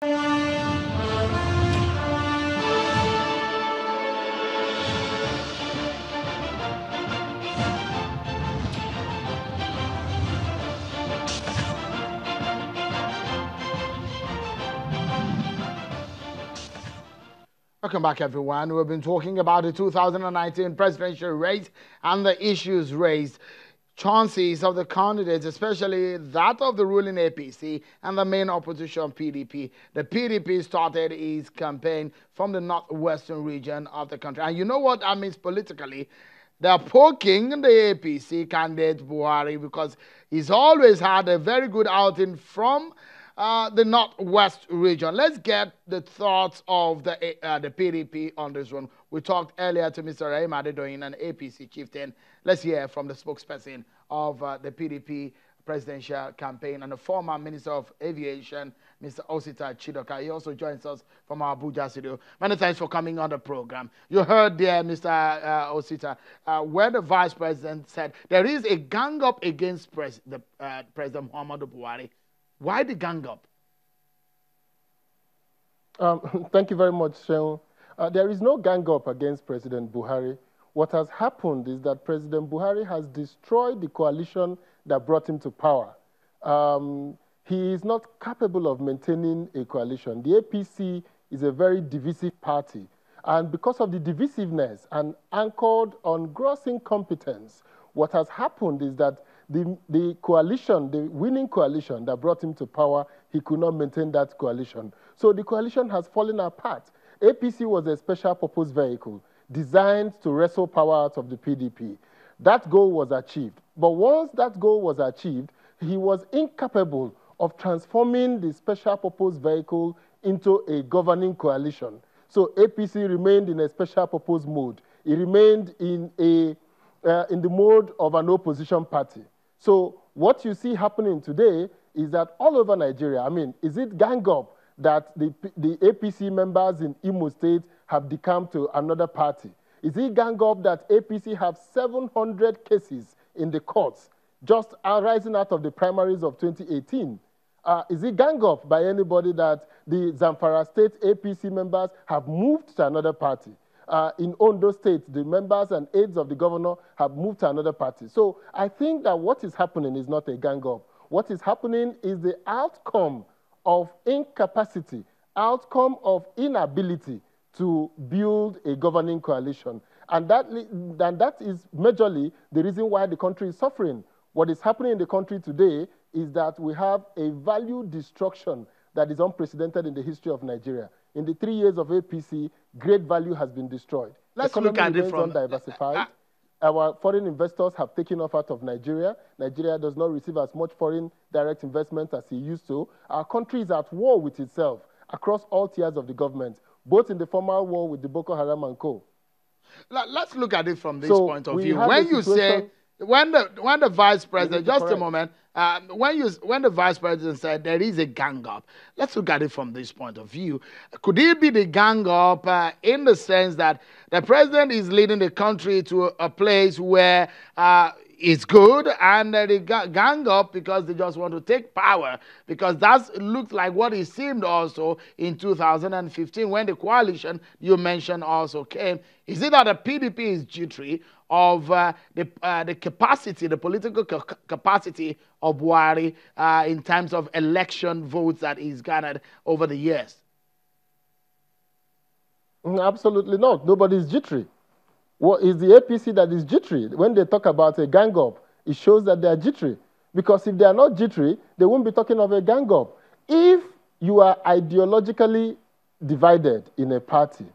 Welcome back, everyone. We've been talking about the 2019 presidential race and the issues raised. Chances of the candidates, especially that of the ruling APC and the main opposition PDP. The PDP started its campaign from the northwestern region of the country. And you know what that means politically? They're poking the APC candidate Buhari because he's always had a very good outing from the northwest region. Let's get the thoughts of the PDP on this one. We talked earlier to Mr. Rahim Adedoyin, an APC chieftain. Let's hear from the spokesperson of the PDP presidential campaign and the former Minister of Aviation, Mr. Osita Chidoka. He also joins us from our Abuja studio. Many thanks for coming on the program. You heard there, Mr. Osita, where the Vice President said there is a gang up against President Muhammadu Buhari. Why the gang up? Thank you very much, Sheon. There is no gang up against President Buhari. What has happened is that President Buhari has destroyed the coalition that brought him to power. He is not capable of maintaining a coalition. The APC is a very divisive party. And because of the divisiveness and anchored on gross incompetence, what has happened is that the coalition, the winning coalition that brought him to power, he could not maintain that coalition. So the coalition has fallen apart. APC was a special purpose vehicle designed to wrestle power out of the PDP. That goal was achieved. But once that goal was achieved, he was incapable of transforming the special purpose vehicle into a governing coalition. So APC remained in a special purpose mode. It remained in the mode of an opposition party. So what you see happening today is that all over Nigeria, I mean, is it gang up that the APC members in Imo State have decamped to another party? Is it gang up that APC have 700 cases in the courts just arising out of the primaries of 2018? Is it gang up by anybody that the Zamfara State APC members have moved to another party? In Ondo State, the members and aides of the governor have moved to another party. So I think that what is happening is not a gang up. What is happening is the outcome of incapacity, outcome of inability to build a governing coalition. And that is majorly the reason why the country is suffering. What is happening in the country today is that we have a value destruction that is unprecedented in the history of Nigeria. In the 3 years of APC, great value has been destroyed. Let's look at it from undiversified. Our foreign investors have taken off out of Nigeria. Nigeria does not receive as much foreign direct investment as it used to. Our country is at war with itself across all tiers of the government, both in the formal war with the Boko Haram and co. Let's look at it from this point of view. When you say, when the Vice President, just a moment, when the Vice President said there is a gang up, let's look at it from this point of view. Could it be the gang up in the sense that the President is leading the country to a place where it's good, and they gang up because they just want to take power? Because that looked like what it seemed also in 2015 when the coalition you mentioned also came. Is it that the PDP is jittery of the capacity, the political capacity of Buhari in terms of election votes that he's garnered over the years? Absolutely not. Nobody is jittery. What is the APC that is jittery? When they talk about a gang up, it shows that they are jittery. Because if they are not jittery, they won't be talking of a gang up. If you are ideologically divided in a party,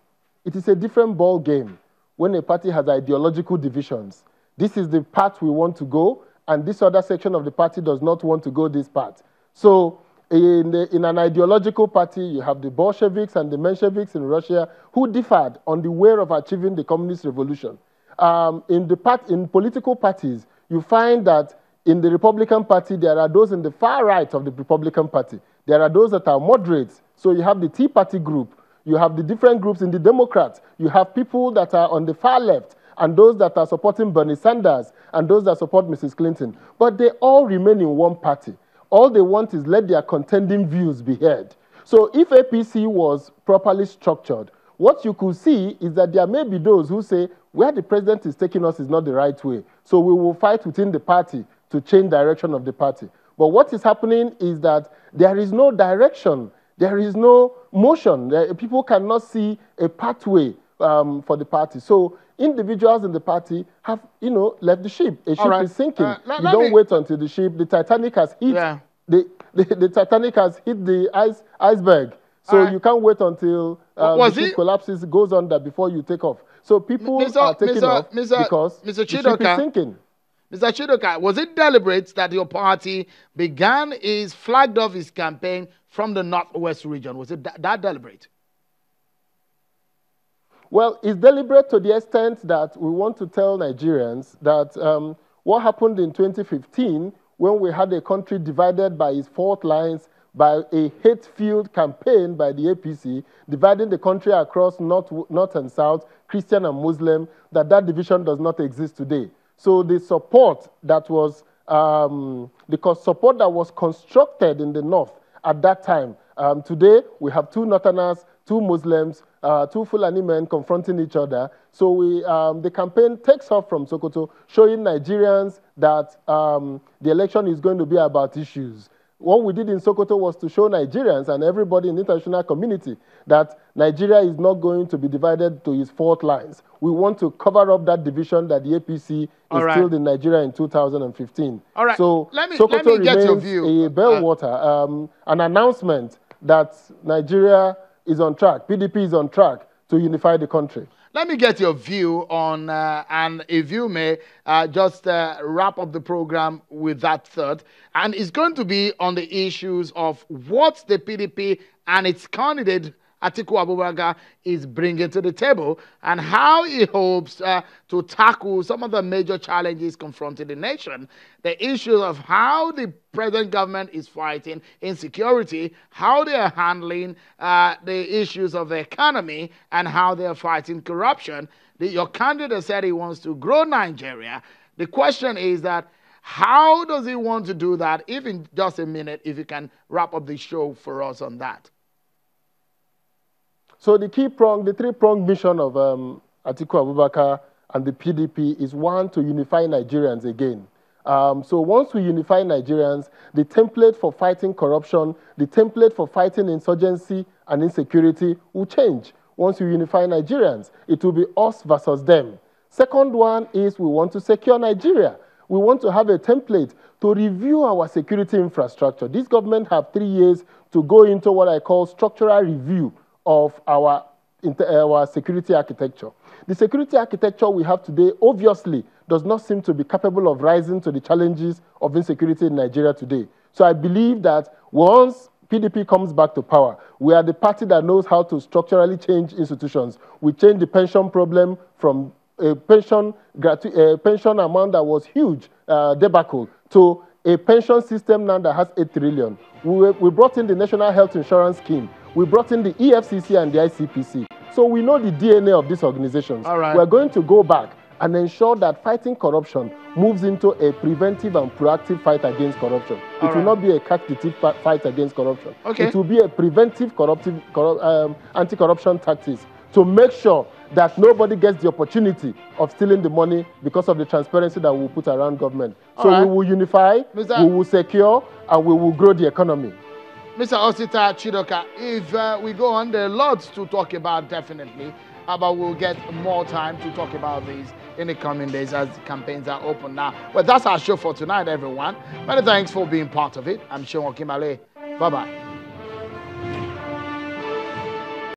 it is a different ball game when a party has ideological divisions. This is the path we want to go, and this other section of the party does not want to go this path. So in an ideological party, you have the Bolsheviks and the Mensheviks in Russia who differed on the way of achieving the communist revolution. In political parties, you find that in the Republican Party, there are those in the far right of the Republican Party. There are those that are moderates. So you have the Tea Party group. You have the different groups in the Democrats. You have people that are on the far left and those that are supporting Bernie Sanders and those that support Mrs. Clinton. But they all remain in one party. All they want is let their contending views be heard. So if APC was properly structured, what you could see is that there may be those who say, where the president is taking us is not the right way. So we will fight within the party to change direction of the party. But what is happening is that there is no direction. There is no motion. People cannot see a pathway for the party. So individuals in the party have, left the ship. A ship is sinking. You don't wait until the ship, the Titanic has hit, the Titanic has hit the iceberg. So you can't wait until the ship collapses, goes under before you take off. So people are taking off because the ship is sinking. Mr. Chidoka, was it deliberate that your party flagged off his campaign from the Northwest region? Was it that deliberate? Well, it's deliberate to the extent that we want to tell Nigerians that what happened in 2015 when we had a country divided by its fault lines by a hate-filled campaign by the APC, dividing the country across north and south, Christian and Muslim, that division does not exist today. So the support that was constructed in the north at that time, today we have two northerners, two Muslims, two Fulani men confronting each other. So the campaign takes off from Sokoto, showing Nigerians that the election is going to be about issues. What we did in Sokoto was to show Nigerians and everybody in the international community that Nigeria is not going to be divided to its fault lines. We want to cover up that division that the APC instilled in Nigeria in 2015. All right. So Sokoto remains a bellwether, an announcement that Nigeria is on track, PDP is on track to unify the country. Let me get your view on, and if you may, just wrap up the program with that thought. And it's going to be on the issues of what the PDP and its candidate, Atiku Abubakar, is bringing to the table and how he hopes to tackle some of the major challenges confronting the nation. The issues of how the present government is fighting insecurity, how they are handling the issues of the economy, and how they are fighting corruption. Your candidate said he wants to grow Nigeria. The question is that how does he want to do that? If in just a minute, if you can wrap up the show for us on that. So the three-pronged mission of Atiku Abubakar and the PDP is, one, to unify Nigerians again. So once we unify Nigerians, the template for fighting corruption, the template for fighting insurgency and insecurity will change. Once we unify Nigerians, it will be us versus them. Second one is we want to secure Nigeria. We want to have a template to review our security infrastructure. This government have 3 years to go into what I call structural review of our security architecture. The security architecture we have today obviously does not seem to be capable of rising to the challenges of insecurity in Nigeria today. So I believe that once PDP comes back to power, we are the party that knows how to structurally change institutions. We change the pension problem from a pension amount that was huge, debacle, to a pension system now that has 8 trillion. We brought in the National Health Insurance Scheme. We brought in the EFCC and the ICPC. So we know the DNA of these organizations. We're going to go back and ensure that fighting corruption moves into a preventive and proactive fight against corruption. It will not be a captive fight against corruption. It will be a preventive anti-corruption tactics to make sure that nobody gets the opportunity of stealing the money because of the transparency that we will put around government. So we will unify, we will secure, and we will grow the economy. Mr. Osita Chidoka, if we go on, there are lots to talk about, definitely, but we'll get more time to talk about these in the coming days as campaigns are open now. But that's our show for tonight, everyone. Many thanks for being part of it. I'm Sean Okimale. Bye-bye.